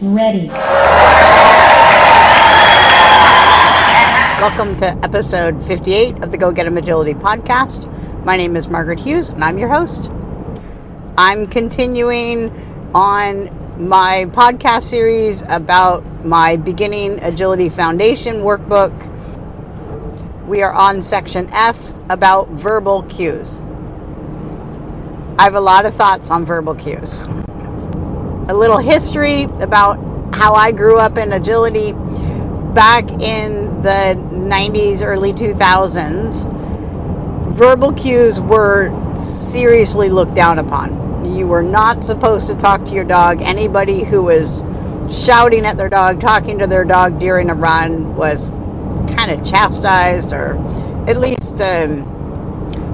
ready. Welcome to episode 58 of the Go Get 'em Agility podcast. My name is Margaret Hughes and I'm your host. I'm continuing on my podcast series about my Beginning Agility Foundation workbook. We are on section F about verbal cues. I have a lot of thoughts on verbal cues. A little history about how I grew up in agility back in the 90s, early 2000s. Verbal cues were seriously looked down upon. You were not supposed to talk to your dog. Anybody who was shouting at their dog, talking to their dog during a run was kind of chastised, or at least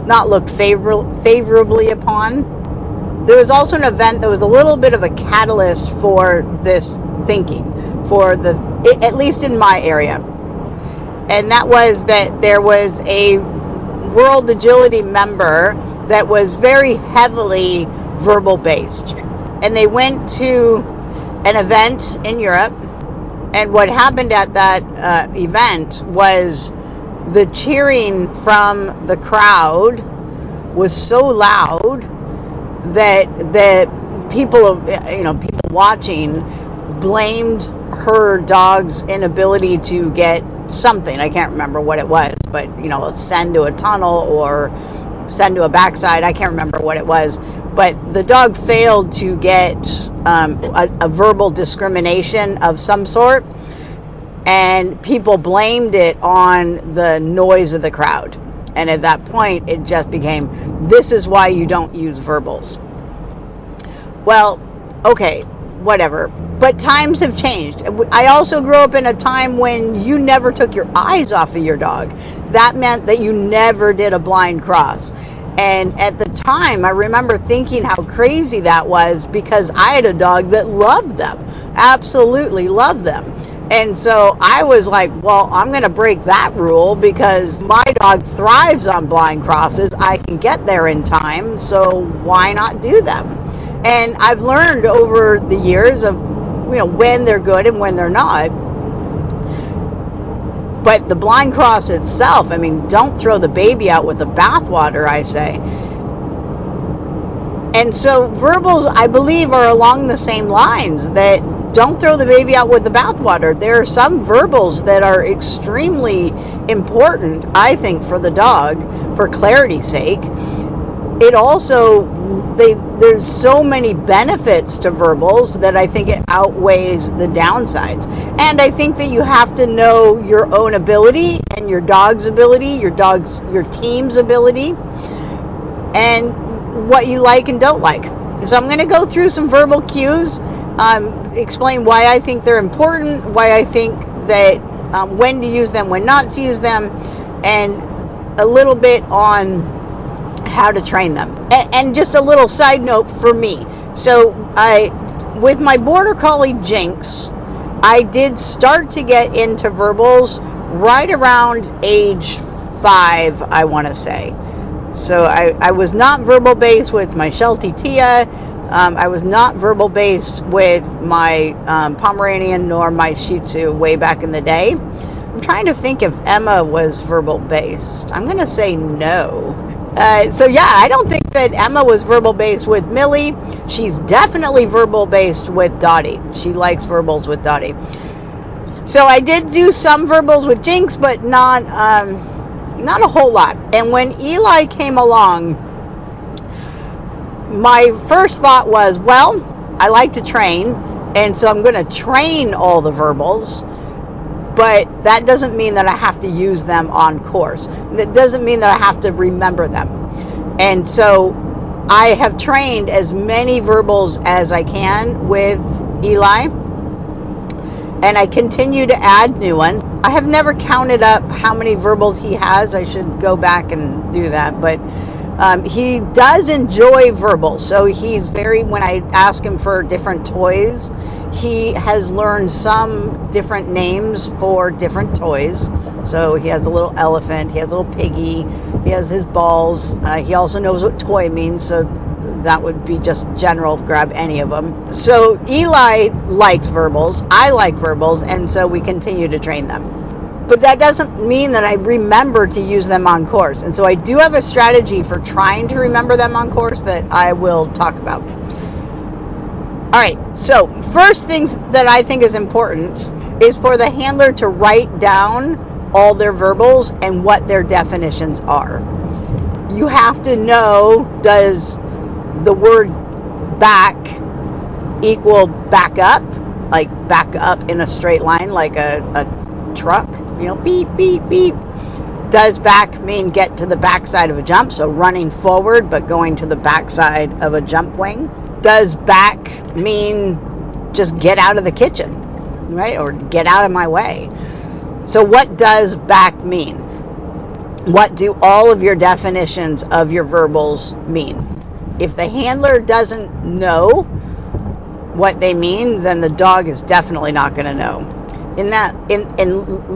not looked favorably upon. There was also an event that was a little bit of a catalyst for this thinking, at least in my area. And that was that there was a World Agility member that was very heavily verbal based. And they went to an event in Europe, and what happened at that event was the cheering from the crowd was so loud that the people watching blamed her dog's inability to get something. I can't remember what it was, but send to a tunnel or send to a backside. I can't remember what it was, but the dog failed to get a verbal discrimination of some sort, and people blamed it on the noise of the crowd. And at that point, it just became, this is why you don't use verbals. Well, okay, whatever. But times have changed. I also grew up in a time when you never took your eyes off of your dog. That meant that you never did a blind cross. And at the time, I remember thinking how crazy that was, because I had a dog that loved them, absolutely loved them. And so I was like, well, I'm going to break that rule because my dog thrives on blind crosses. I can get there in time, so why not do them? And I've learned over the years of, when they're good and when they're not. But the blind cross itself, don't throw the baby out with the bathwater, I say. And so verbals, I believe, are along the same lines, that don't throw the baby out with the bathwater. There are some verbals that are extremely important, I think, for the dog, for clarity's sake. It also, there's so many benefits to verbals that I think it outweighs the downsides. And I think that you have to know your own ability and your dog's ability, your team's ability, and what you like and don't like. So I'm going to go through some verbal cues, explain why I think they're important, why I think that when to use them, when not to use them, and a little bit on how to train them. And just a little side note for me. So with my Border Collie Jinx, I did start to get into verbals right around age 5, I want to say. So I was not verbal based with my Sheltie Tia. I was not verbal based with my Pomeranian nor my Shih Tzu way back in the day. I'm trying to think if Emma was verbal based. I'm going to say no. I don't think that Emma was verbal based with Millie. She's definitely verbal based with Dottie. She likes verbals with Dottie. So I did do some verbals with Jinx, but not a whole lot. And when Eli came along, my first thought was, well, I like to train, and so I'm going to train all the verbals, but that doesn't mean that I have to use them on course. That doesn't mean that I have to remember them. And so I have trained as many verbals as I can with Eli, and I continue to add new ones. I have never counted up how many verbals he has. I should go back and do that, but he does enjoy verbals. So when I ask him for different toys, he has learned some different names for different toys. So he has a little elephant, he has a little piggy, he has his balls. He also knows what toy means, so that would be just general, grab any of them. So Eli likes verbals, I like verbals, and so we continue to train them. But that doesn't mean that I remember to use them on course. And so I do have a strategy for trying to remember them on course that I will talk about. All right, so first things that I think is important is for the handler to write down all their verbals and what their definitions are. You have to know, does the word back equal back up, like back up in a straight line like a truck, beep, beep, beep. Does back mean get to the backside of a jump, so running forward but going to the backside of a jump wing? Does back mean just get out of the kitchen, right? Or get out of my way? So what does back mean? What do all of your definitions of your verbals mean? If the handler doesn't know what they mean, then the dog is definitely not going to know. In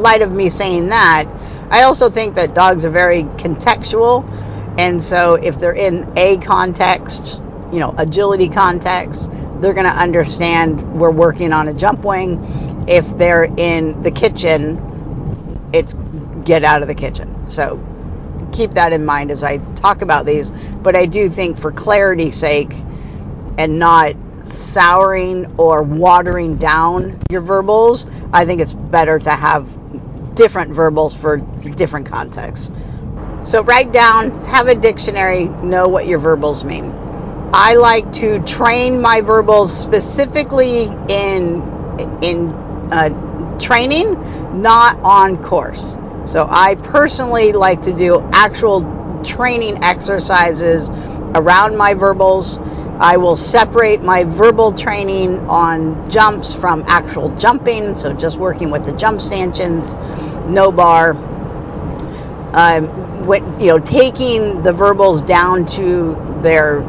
light of me saying that, I also think that dogs are very contextual, and so if they're in a context, agility context, they're going to understand we're working on a jump wing. If they're in the kitchen, it's get out of the kitchen. So keep that in mind as I talk about these, but I do think for clarity's sake and not souring or watering down your verbals, I think it's better to have different verbals for different contexts. So write down, have a dictionary, know what your verbals mean. I like to train my verbals specifically in training, not on course. So I personally like to do actual training exercises around my verbals. I will separate my verbal training on jumps from actual jumping, so just working with the jump stanchions, no bar, taking the verbals down to their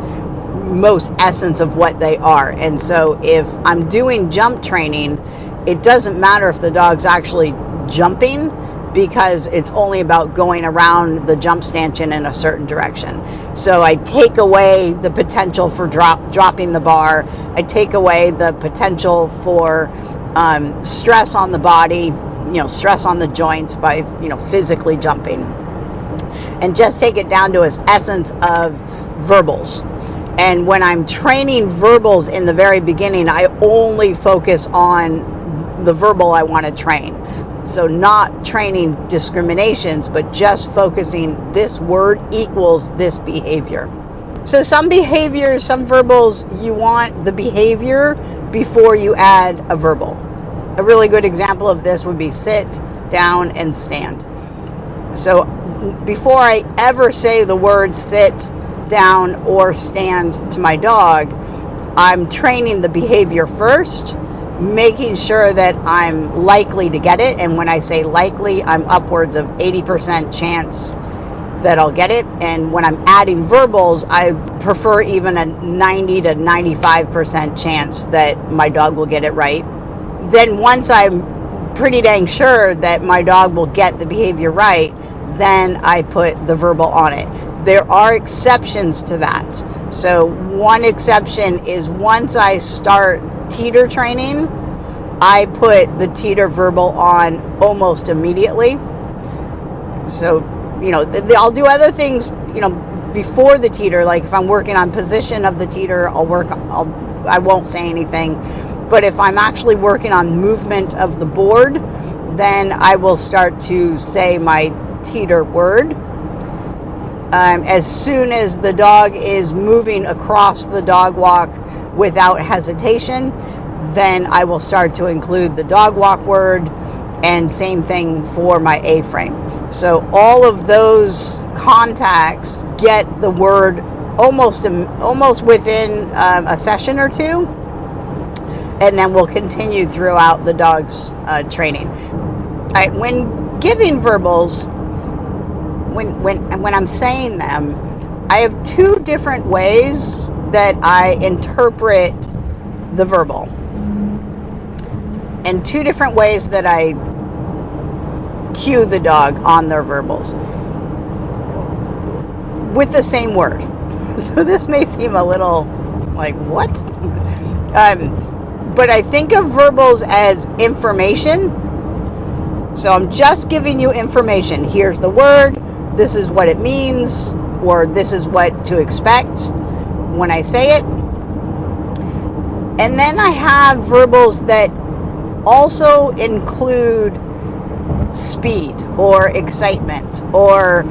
most essence of what they are. And so if I'm doing jump training, it doesn't matter if the dog's actually jumping, because it's only about going around the jump stanchion in a certain direction. So I take away the potential for dropping the bar. I take away the potential for stress on the body, stress on the joints by, physically jumping. And just take it down to its essence of verbals. And when I'm training verbals in the very beginning, I only focus on the verbal I want to train. So not training discriminations, but just focusing this word equals this behavior. So some behaviors, some verbals, you want the behavior before you add a verbal. A really good example of this would be sit, down, and stand. So before I ever say the word sit, down, or stand to my dog, I'm training the behavior first, making sure that I'm likely to get it. And when I say likely, I'm upwards of 80% chance that I'll get it. And when I'm adding verbals, I prefer even a 90 to 95% chance that my dog will get it right. Then once I'm pretty dang sure that my dog will get the behavior right, then I put the verbal on it. There are exceptions to that. So one exception is once I start teeter training, I put the teeter verbal on almost immediately. So, I'll do other things, before the teeter. Like if I'm working on position of the teeter, I won't say anything. But if I'm actually working on movement of the board, then I will start to say my teeter word. As soon as the dog is moving across the dog walk without hesitation, then I will start to include the dog walk word, and same thing for my A-frame. So all of those contacts get the word almost within a session or two, and then we'll continue throughout the dog's training. All right, when giving verbals, when I'm saying them, I have two different ways that I interpret the verbal, and two different ways that I cue the dog on their verbals with the same word. So this may seem a little like, what? But I think of verbals as information. So I'm just giving you information. Here's the word. This is what it means, or this is what to expect when I say it. And then I have verbals that also include speed or excitement or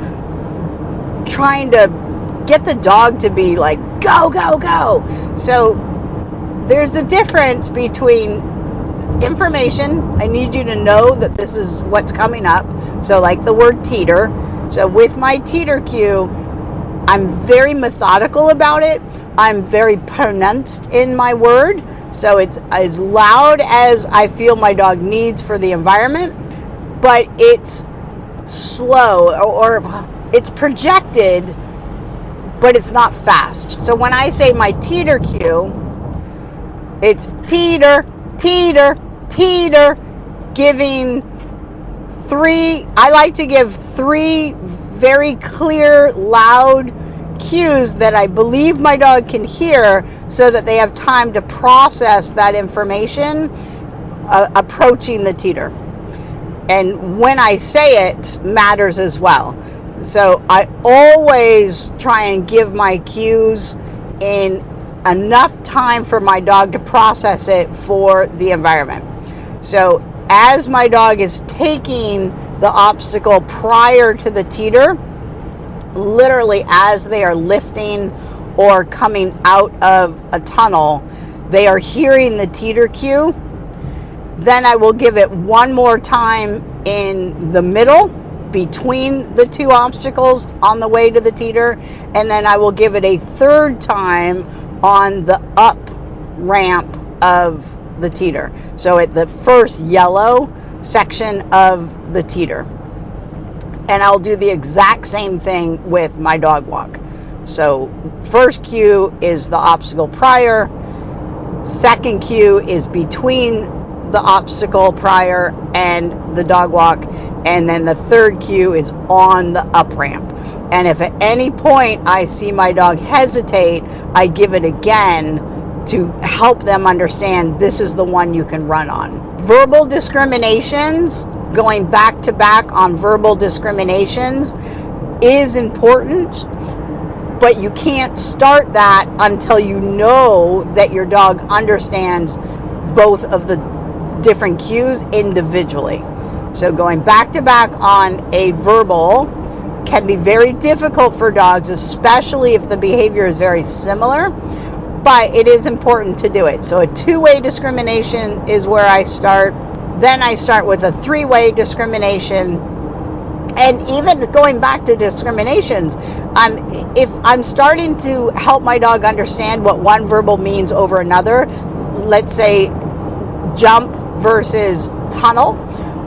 trying to get the dog to be like, go, go, go. So there's a difference between information. I need you to know that this is what's coming up. So like the word teeter. So with my teeter cue, I'm very methodical about it. I'm very pronounced in my word. So it's as loud as I feel my dog needs for the environment, but it's slow, or it's projected, but it's not fast. So when I say my teeter cue, it's teeter, teeter, teeter, giving three. I like to give three very clear, loud cues that I believe my dog can hear, so that they have time to process that information approaching the teeter. And when I say it matters as well. So I always try and give my cues in enough time for my dog to process it for the environment. So as my dog is taking the obstacle prior to the teeter, literally as they are lifting or coming out of a tunnel, they are hearing the teeter cue. Then I will give it one more time in the middle between the two obstacles on the way to the teeter, and then I will give it a third time on the up ramp of the teeter. So at the first yellow section of the teeter. And I'll do the exact same thing with my dog walk. So first cue is the obstacle prior. Second cue is between the obstacle prior and the dog walk. And then the third cue is on the up ramp. And if at any point I see my dog hesitate, I give it again to help them understand this is the one you can run on. Verbal discriminations, going back to back on verbal discriminations, is important, but you can't start that until you know that your dog understands both of the different cues individually. So going back to back on a verbal can be very difficult for dogs, especially if the behavior is very similar, but it is important to do it. So a two-way discrimination is where I start. Then I start with a three-way discrimination. And even going back to discriminations, if I'm starting to help my dog understand what one verbal means over another, let's say jump versus tunnel,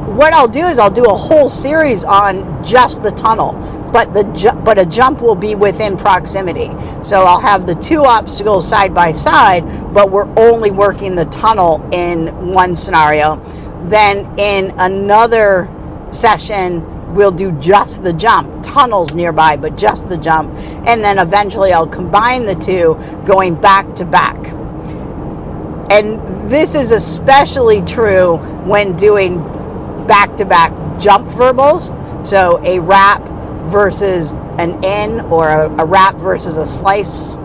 what I'll do is I'll do a whole series on just the tunnel, but a jump will be within proximity. So I'll have the two obstacles side by side, but we're only working the tunnel in one scenario. Then in another session, we'll do just the jump, tunnels nearby, but just the jump. And then eventually I'll combine the two, going back to back. And this is especially true when doing back-to-back jump verbals. So a wrap versus an in, or a wrap versus a slice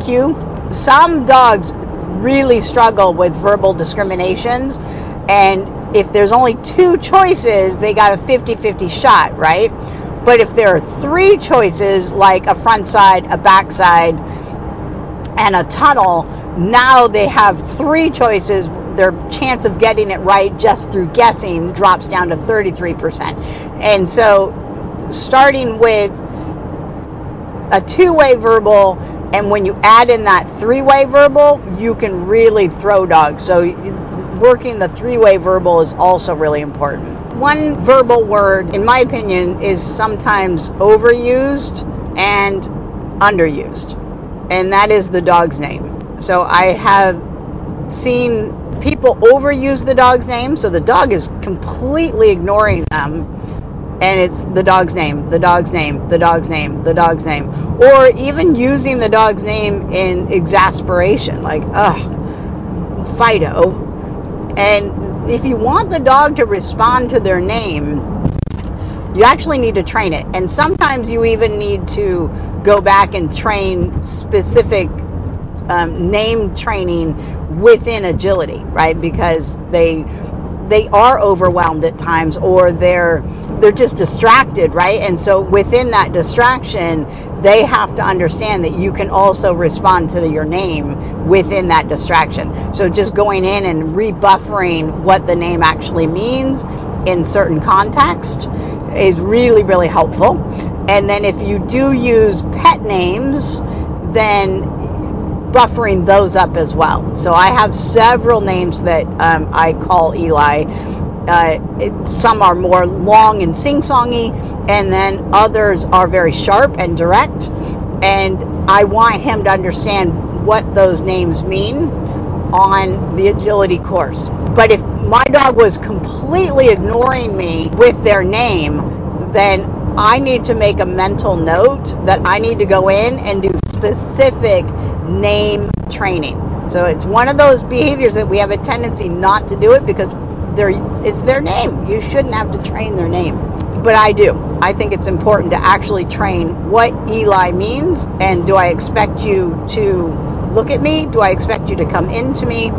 cue. Some dogs really struggle with verbal discriminations, and if there's only two choices, they got a 50-50 shot, right? But if there are three choices, like a front side, a back side, and a tunnel, now they have three choices. Their chance of getting it right just through guessing drops down to 33%. And so starting with a two-way verbal, and when you add in that three-way verbal, you can really throw dogs. So working the three-way verbal is also really important. One verbal word, in my opinion, is sometimes overused and underused, and that is the dog's name. So I have seen people overuse the dog's name, so the dog is completely ignoring them, and it's the dog's name, the dog's name, the dog's name, the dog's name. Or even using the dog's name in exasperation, like, Fido. And if you want the dog to respond to their name, you actually need to train it. And sometimes you even need to go back and train specific name training within agility, right? Because they are overwhelmed at times, or they're just distracted, right? And so within that distraction, they have to understand that you can also respond to your name within that distraction. So just going in and rebuffering what the name actually means in certain context is really, really helpful. And then if you do use pet names, then buffering those up as well. So I have several names that I call Eli. Some are more long and sing-songy, and then others are very sharp and direct. And I want him to understand what those names mean on the agility course. But if my dog was completely ignoring me with their name, then I need to make a mental note that I need to go in and do specific name training. So it's one of those behaviors that we have a tendency not to do it because it's their name. You shouldn't have to train their name. But I do. I think it's important to actually train what Eli means, and do I expect you to look at me? Do I expect you to come into me?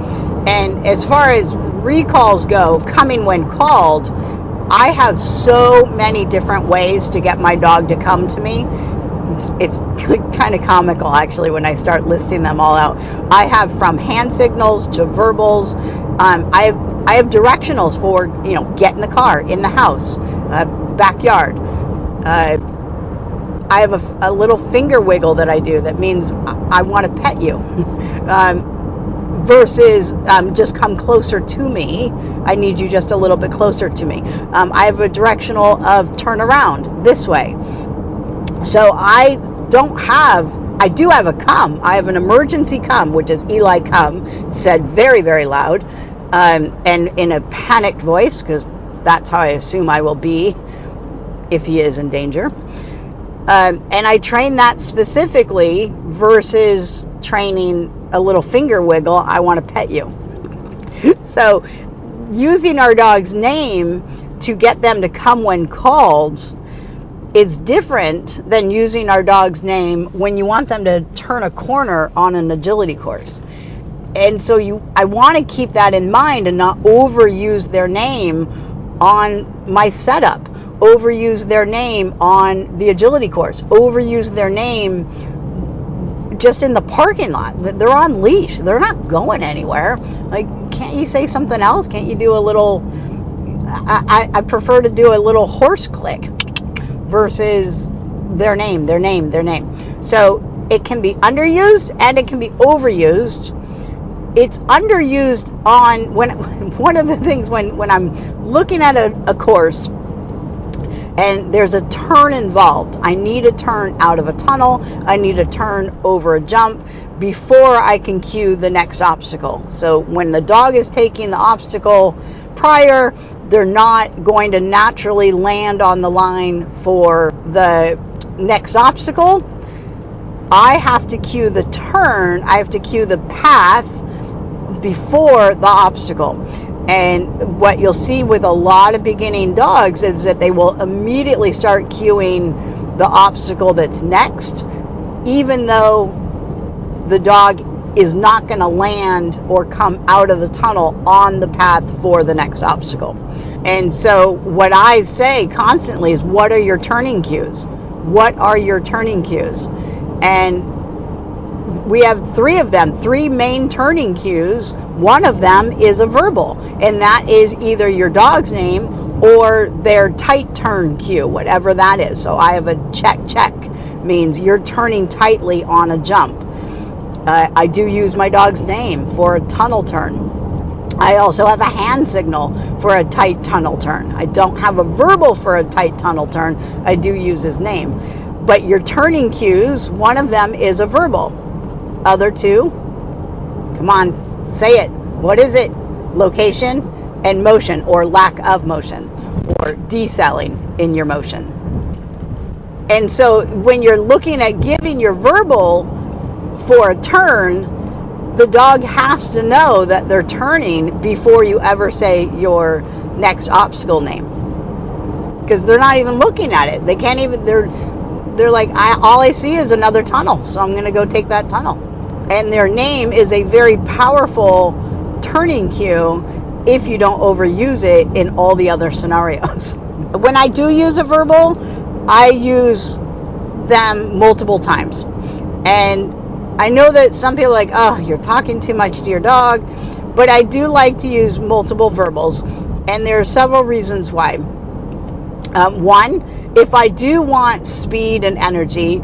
And as far as recalls go, coming when called, I have so many different ways to get my dog to come to me. It's kind of comical, actually, when I start listing them all out. I have from hand signals to verbals. I have directionals for, get in the car, in the house, backyard. I have a little finger wiggle that I do that means I want to pet you. Versus just come closer to me. I need you just a little bit closer to me. I have a directional of turn around this way. So I do have a come. I have an emergency come, which is Eli come, said very, very loud, and in a panicked voice, because that's how I assume I will be if he is in danger. And I train that specifically versus training a little finger wiggle, I want to pet you. So using our dog's name to get them to come when called is different than using our dog's name when you want them to turn a corner on an agility course. And so I want to keep that in mind and not overuse their name on my setup, overuse their name on the agility course, overuse their name just in the parking lot. They're on leash. They're not going anywhere. Like, can't you say something else? Can't you do a little, I prefer to do a little horse click versus their name. So it can be underused and it can be overused. It's underused on one of the things when I'm looking at a course and there's a turn involved. I need a turn out of a tunnel. I need a turn over a jump before I can cue the next obstacle. So when the dog is taking the obstacle prior, they're not going to naturally land on the line for the next obstacle. I have to cue the turn. I have to cue the path before the obstacle. And what you'll see with a lot of beginning dogs is that they will immediately start cueing the obstacle that's next, even though the dog is not going to land or come out of the tunnel on the path for the next obstacle. And so what I say constantly is, what are your turning cues? What are your turning cues? And we have three of them, three main turning cues. One of them is a verbal, and that is either your dog's name or their tight turn cue, whatever that is. So I have a check, means you're turning tightly on a jump. I do use my dog's name for a tunnel turn. I also have a hand signal for a tight tunnel turn. I don't have a verbal for a tight tunnel turn. I do use his name. But your turning cues, one of them is a verbal. Other two, come on, say it. What is it? Location and motion, or lack of motion, or decelling in your motion. And so when you're looking at giving your verbal for a turn, the dog has to know that they're turning before you ever say your next obstacle name, because they're not even looking at it. They can't even, they're like, all I see is another tunnel, so I'm going to go take that tunnel. And their name is a very powerful turning cue if you don't overuse it in all the other scenarios. When I do use a verbal, I use them multiple times. And I know that some people are like, oh, you're talking too much to your dog, but I do like to use multiple verbals, and there are several reasons why. One, if I do want speed and energy,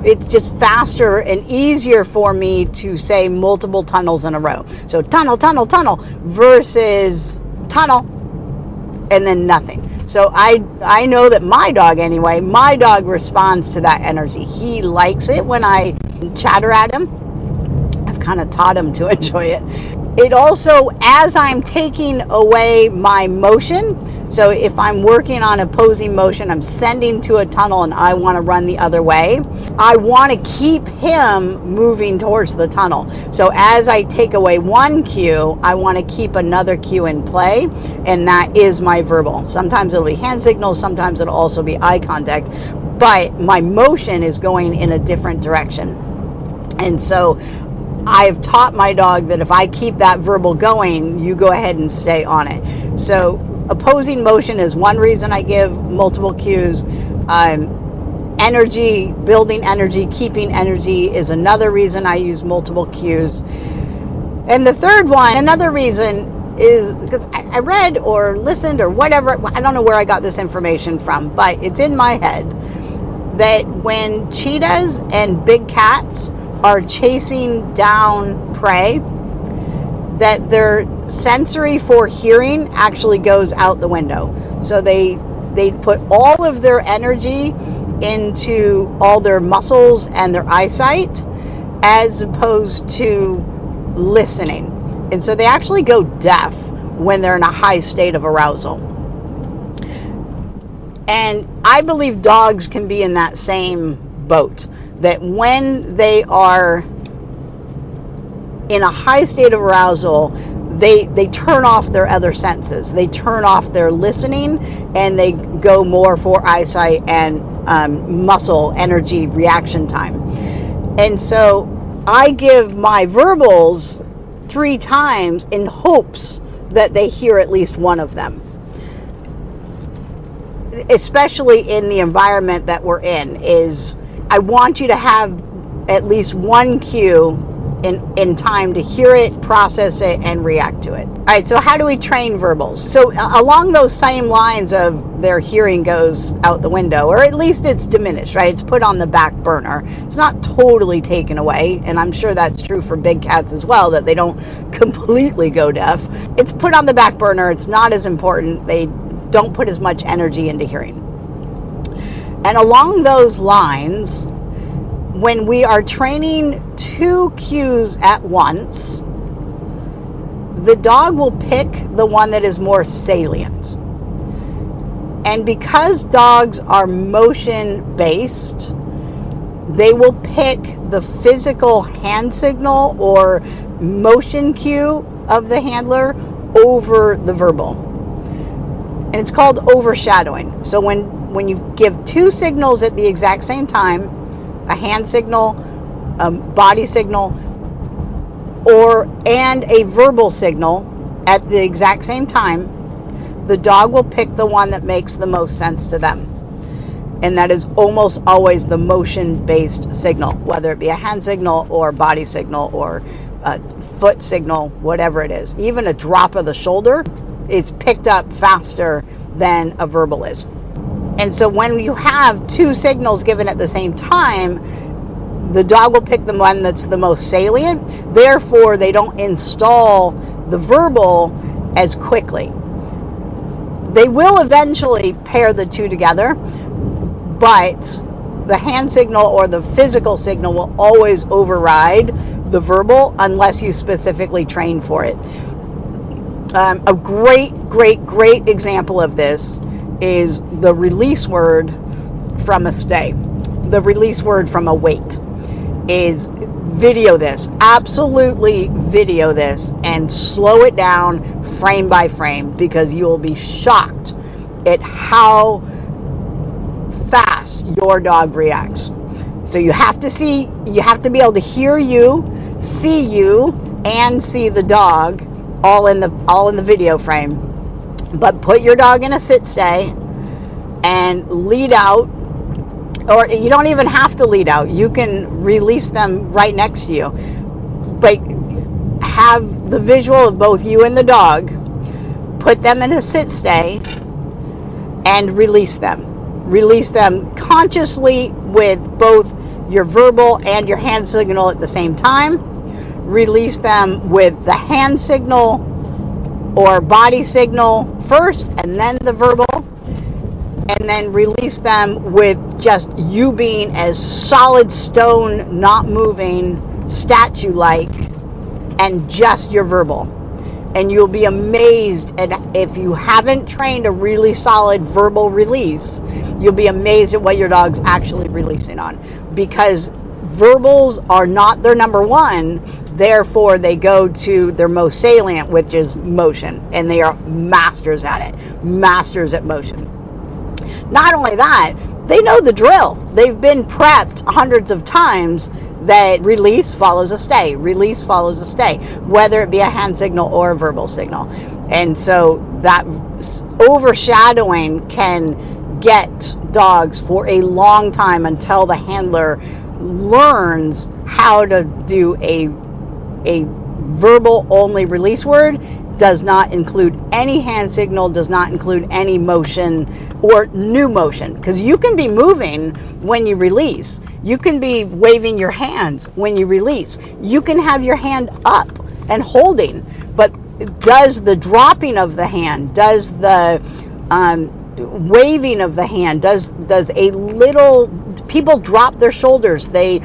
it's just faster and easier for me to say multiple tunnels in a row. So tunnel, tunnel, tunnel versus tunnel and then nothing. So I know that my dog responds to that energy. He likes it when I chatter at him. I've kind of taught him to enjoy it. It also, as I'm taking away my motion, so if I'm working on opposing motion, I'm sending to a tunnel and I want to run the other way, I want to keep him moving towards the tunnel. So as I take away one cue, I want to keep another cue in play, and that is my verbal. Sometimes it'll be hand signals, sometimes it'll also be eye contact, but my motion is going in a different direction. And so I've taught my dog that if I keep that verbal going, you go ahead and stay on it. So opposing motion is one reason I give multiple cues. Energy, building energy, keeping energy is another reason I use multiple cues. And the third one, another reason, is because I read or listened or whatever, I don't know where I got this information from, but it's in my head that when cheetahs and big cats are chasing down prey, that their sensory for hearing actually goes out the window. So they put all of their energy into all their muscles and their eyesight as opposed to listening. And so they actually go deaf when they're in a high state of arousal. And I believe dogs can be in that same boat, that when they are in a high state of arousal, they turn off their other senses. They turn off their listening and they go more for eyesight and muscle energy reaction time. And so I give my verbals 3 times in hopes that they hear at least one of them, especially in the environment that we're in. Is I want you to have at least one cue in time to hear it, process it, and react to it. All right, so how do we train verbals? So along those same lines of their hearing goes out the window, or at least it's diminished, right? It's put on the back burner. It's not totally taken away, and I'm sure that's true for big cats as well, that they don't completely go deaf. It's put on the back burner. It's not as important. They don't put as much energy into hearing. And along those lines, when we are training 2 cues at once, the dog will pick the one that is more salient. And because dogs are motion based, they will pick the physical hand signal or motion cue of the handler over the verbal. And it's called overshadowing. So when you give 2 signals at the exact same time, a hand signal, a body signal, and a verbal signal at the exact same time, the dog will pick the one that makes the most sense to them. And that is almost always the motion-based signal, whether it be a hand signal or body signal or a foot signal, whatever it is. Even a drop of the shoulder is picked up faster than a verbal is. And so when you have 2 signals given at the same time, the dog will pick the one that's the most salient. Therefore, they don't install the verbal as quickly. They will eventually pair the 2 together, but the hand signal or the physical signal will always override the verbal unless you specifically train for it. A great example of this is the release word from a stay. The release word from a wait is video this. Absolutely video this and slow it down frame by frame, because you will be shocked at how fast your dog reacts. So you have to be able to hear you, and see the dog all in the video frame. But put your dog in a sit stay and lead out, or you don't even have to lead out. You can release them right next to you. But have the visual of both you and the dog. Put them in a sit stay and release them. Release them consciously with both your verbal and your hand signal at the same time. Release them with the hand signal or body signal first and then the verbal. And then release them with just you being as solid stone, not moving, statue-like, and just your verbal. And you'll be amazed at, if you haven't trained a really solid verbal release, you'll be amazed at what your dog's actually releasing on. Because verbals are not their number one, therefore they go to their most salient, which is motion. And they are masters at it. Masters at motion. Not only that, they know the drill. They've been prepped hundreds of times that release follows a stay. Release follows a stay, whether it be a hand signal or a verbal signal. And so that overshadowing can get dogs for a long time until the handler learns how to do a verbal only release word. Does not include any hand signal, does not include any motion or new motion. Because you can be moving when you release. You can be waving your hands when you release. You can have your hand up and holding. But does the dropping of the hand, does the waving of the hand, does a little, people drop their shoulders, they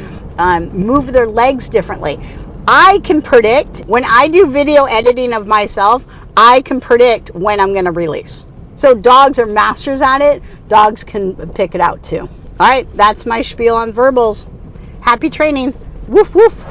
move their legs differently. I can predict, when I do video editing of myself, I can predict when I'm going to release. So dogs are masters at it. Dogs can pick it out too. All right, that's my spiel on verbals. Happy training. Woof, woof.